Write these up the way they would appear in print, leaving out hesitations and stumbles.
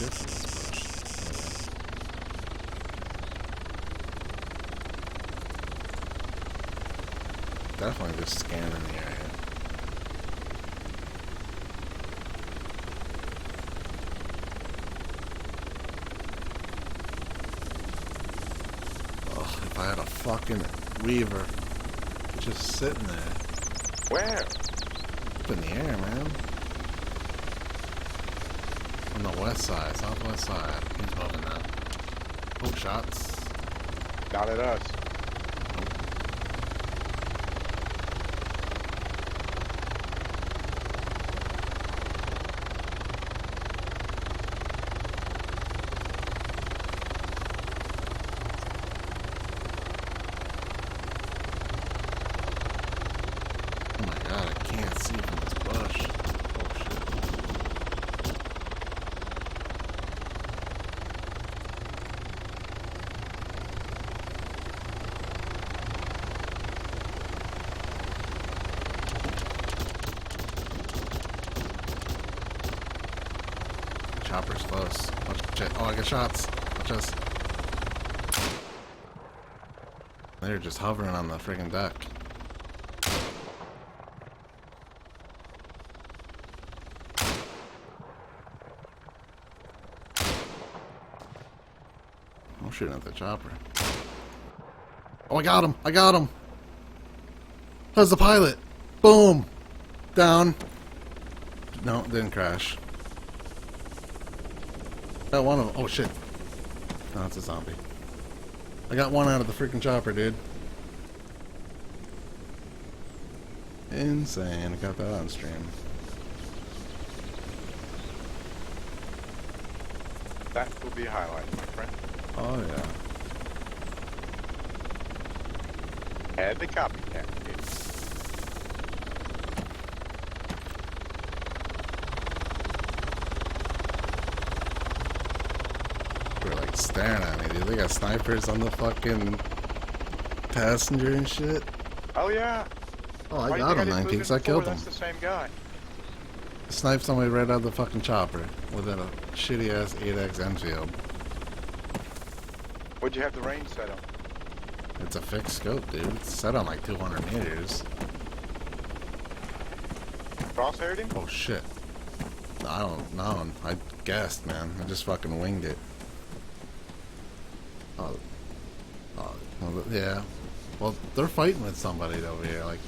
shit from this bush. Definitely just scanning the area. Oh, if I had a fucking Weaver just sitting there. Where? Up in the air, man. On the west side, southwest side. He's moving now. Oh, shots. Not at us. Oh my god, I can't see from this bush. Oh shit. Chopper's close. Watch it. Oh, I got shots. Watch this. They're just hovering on the friggin' deck. I'm shooting at the chopper. Oh, I got him! I got him! That's the pilot! Boom! Down. No, didn't crash. Got one of them. Oh, shit. No, it's a zombie. I got one out of the freaking chopper, dude. Insane. I got that on stream. That will be a highlight, my friend. Oh, yeah. Had the copycat. They're like staring at me, dude. They got snipers on the fucking passenger and shit. Oh yeah. Oh, I Why do you got think him, didn't 19, move because I in before? killed him. That's the same guy. Sniped somebody right out of the fucking chopper with a shitty ass 8X Enfield. What'd you have the range set on? It's a fixed scope, dude. It's set on like 200 meters. Crosshaired him? Oh shit. I don't know. I guessed, man. I just fucking winged it. Oh. Oh. Well, yeah. Well, they're fighting with somebody over here. Like.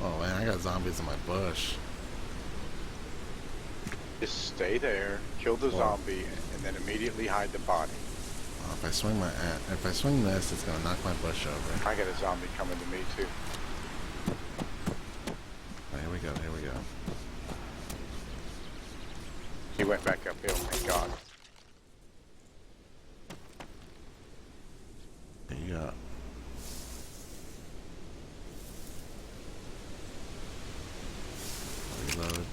Oh man, I got zombies in my bush. Just stay there, kill the Whoa. zombie, and then immediately hide the body. If I swing this, it's gonna knock my bush over. I got a zombie coming to me too. Oh, here we go. Here we go. He went back uphill, thank God. Here you go. Reload.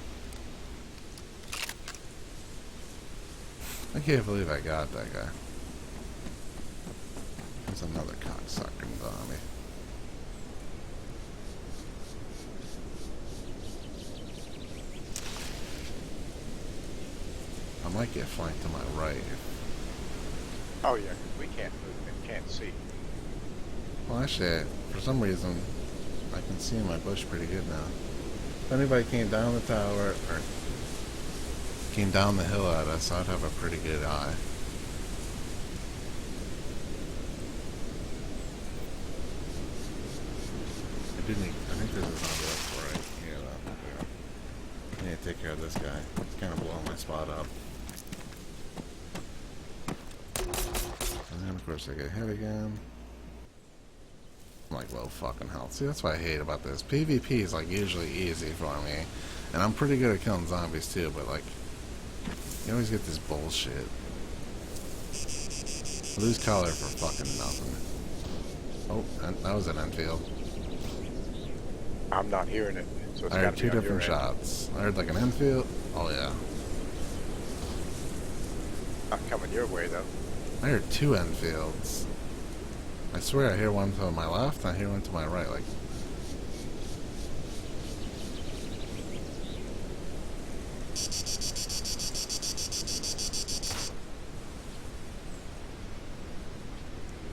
I can't believe I got that guy. There's another cocksucking zombie. I might get flanked to my right. Oh yeah, 'cause we can't move and can't see. Well, actually, for some reason, I can see in my bush pretty good now. If anybody came down the tower, or came down the hill at us, I'd have a pretty good eye. I think there's a zombie up right here, though. I need to take care of this guy. He's kind of blowing my spot up. And then, of course, I get hit again. I'm like low fucking health. See, that's what I hate about this. PvP is like usually easy for me. And I'm pretty good at killing zombies too, but like, you always get this bullshit. Lose color for fucking nothing. Oh, and that was an Enfield. I'm not hearing it, so it's I got heard to two be on different your end. shots. I heard like an Enfield. Oh yeah. Not coming your way though. I heard two Enfields. I swear I hear one to my left and I hear one to my right. Like,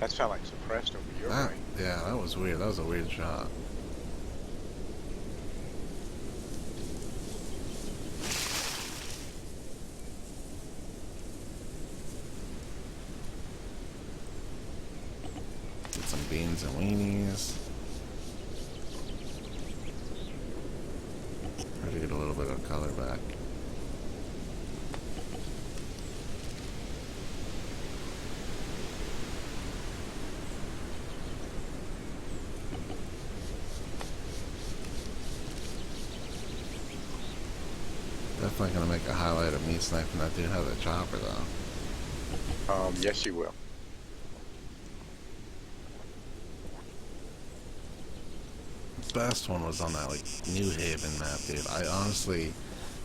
That sounded like suppressed over your That, way. yeah, that was weird. That was a weird shot. Get some beans and weenies. Try to get a little bit of color back. Definitely gonna make a highlight of me sniping that dude out of the chopper though. Yes, you will. The best one was on that like New Haven map, dude. I honestly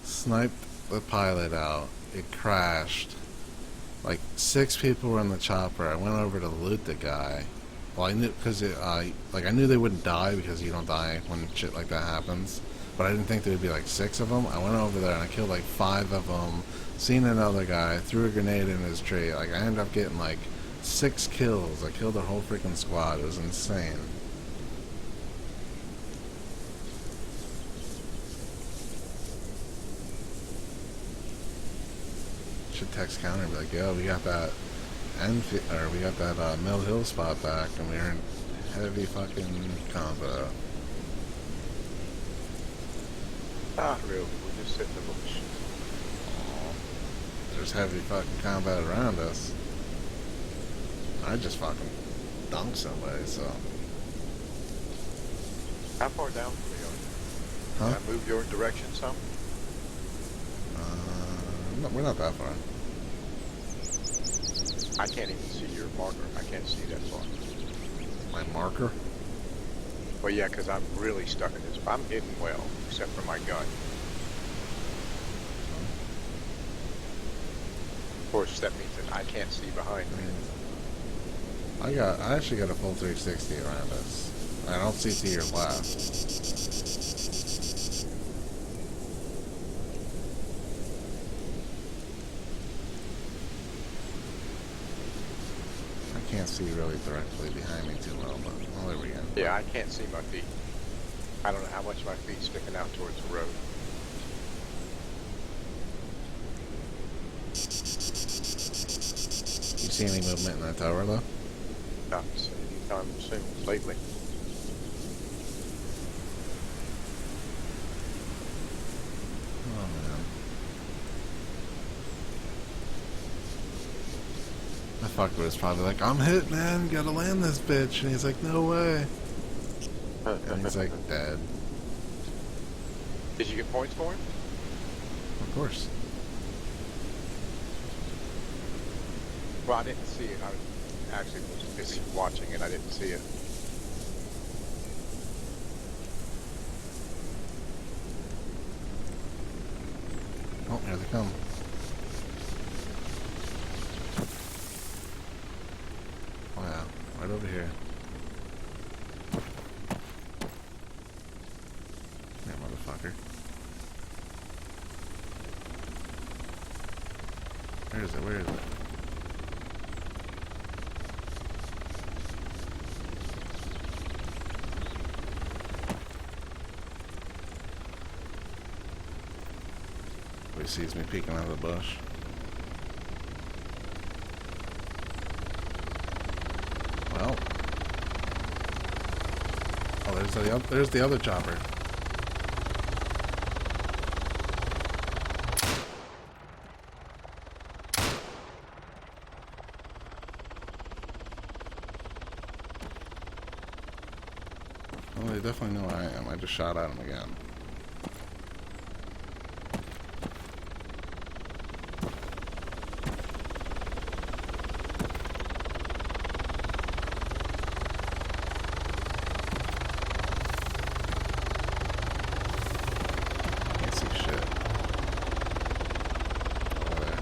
sniped the pilot out. It crashed. Like 6 people were in the chopper. I went over to loot the guy. Well, I knew because I knew they wouldn't die because you don't die when shit like that happens. But I didn't think there would be like 6 of them. I went over there and I killed like 5 of them. Seen another guy, threw a grenade in his tree. Like I ended up getting like 6 kills. I killed the whole freaking squad. It was insane. Should text counter and be like, yo, we got that we got that Mill Hill spot back, and we're in heavy fucking combo. Not really. We're just sitting in the bush. There's heavy fucking combat around us. I just fucking dunked somebody, so. How far down are we going? Huh? Can I move your direction some? No, we're not that far. I can't even see your marker. I can't see that far. My marker? Well, yeah, because I'm really stuck in this. I'm hitting well, except for my gun. Of course, that means that I can't see behind me. I actually got a full 360 around us. I don't see to your left. I can't see really directly behind me too well, but oh, there we go. Yeah, I can't see my feet. I don't know how much my feet sticking out towards the road. You see any movement in that tower though? Not anytime soon, lately. Oh man. That fucker was probably like, I'm hit, man, gotta land this bitch. And he's like, no way. And he's like, dead. Did you get points for him? Of course. Well, I didn't see it. I actually was busy watching it. I didn't see it. Oh, here they come. Oh yeah, right over here. Yeah, motherfucker. Where is it? Where is it? He sees me peeking out of the bush. Well. Oh, there's the other chopper. Well, they definitely know where I am. I just shot at him again. Can't see shit. Over there.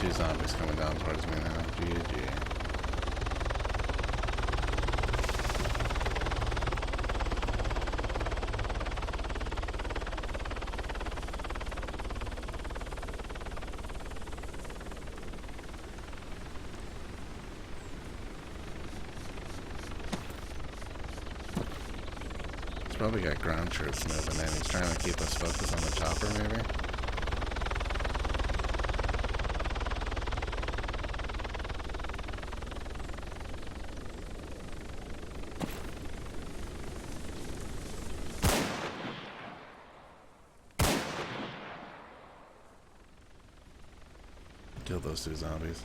two zombies coming down towards me now. GG. He's probably got ground troops moving in. He's trying to keep us focused on the chopper, maybe? Kill those two zombies.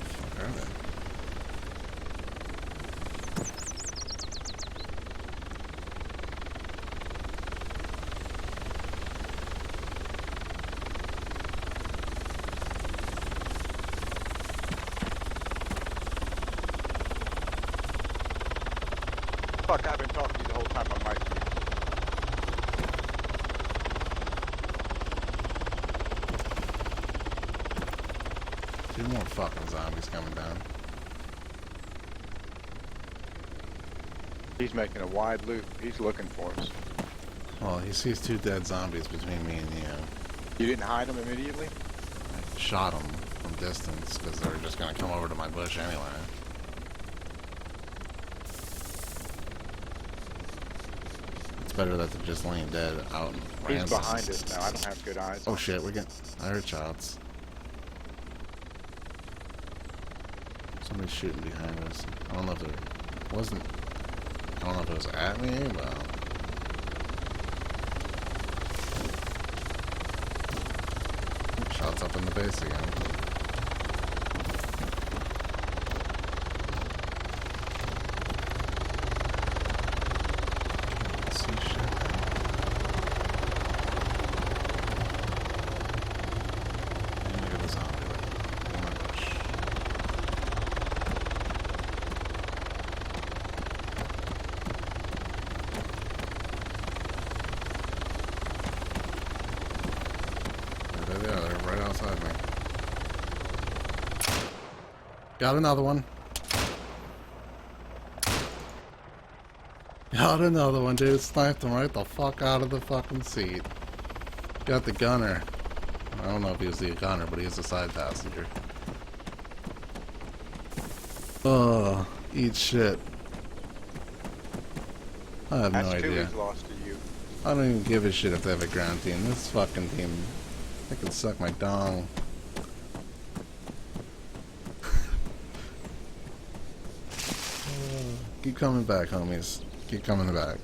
Fuck are they? Fuck, I've been talking to you the whole time on my screen. Two more fucking zombies coming down. He's making a wide loop. He's looking for us. Well, he sees two dead zombies between me and you. You didn't hide him immediately? I shot them from distance because they were just gonna come over to my bush anyway. It's better that they're just laying dead out in He's random. behind us now. I don't have good eyes. Oh shit, I heard shots. Somebody's shooting behind us. I don't know if it wasn't. I don't know if it was at me, but. Shots up in the base again. Can't see shit. And look at the zombie there. In my bush. There they are. They're right outside me. Got another one. Got another one, dude. Sniped him right the fuck out of the fucking seat. Got the gunner. I don't know if he was the gunner, but he was a side passenger. Oh, eat shit. I have no That's two idea. he's lost to you. I don't even give a shit if they have a ground team. This fucking team, they can suck my dong. Keep coming back, homies. Keep coming back.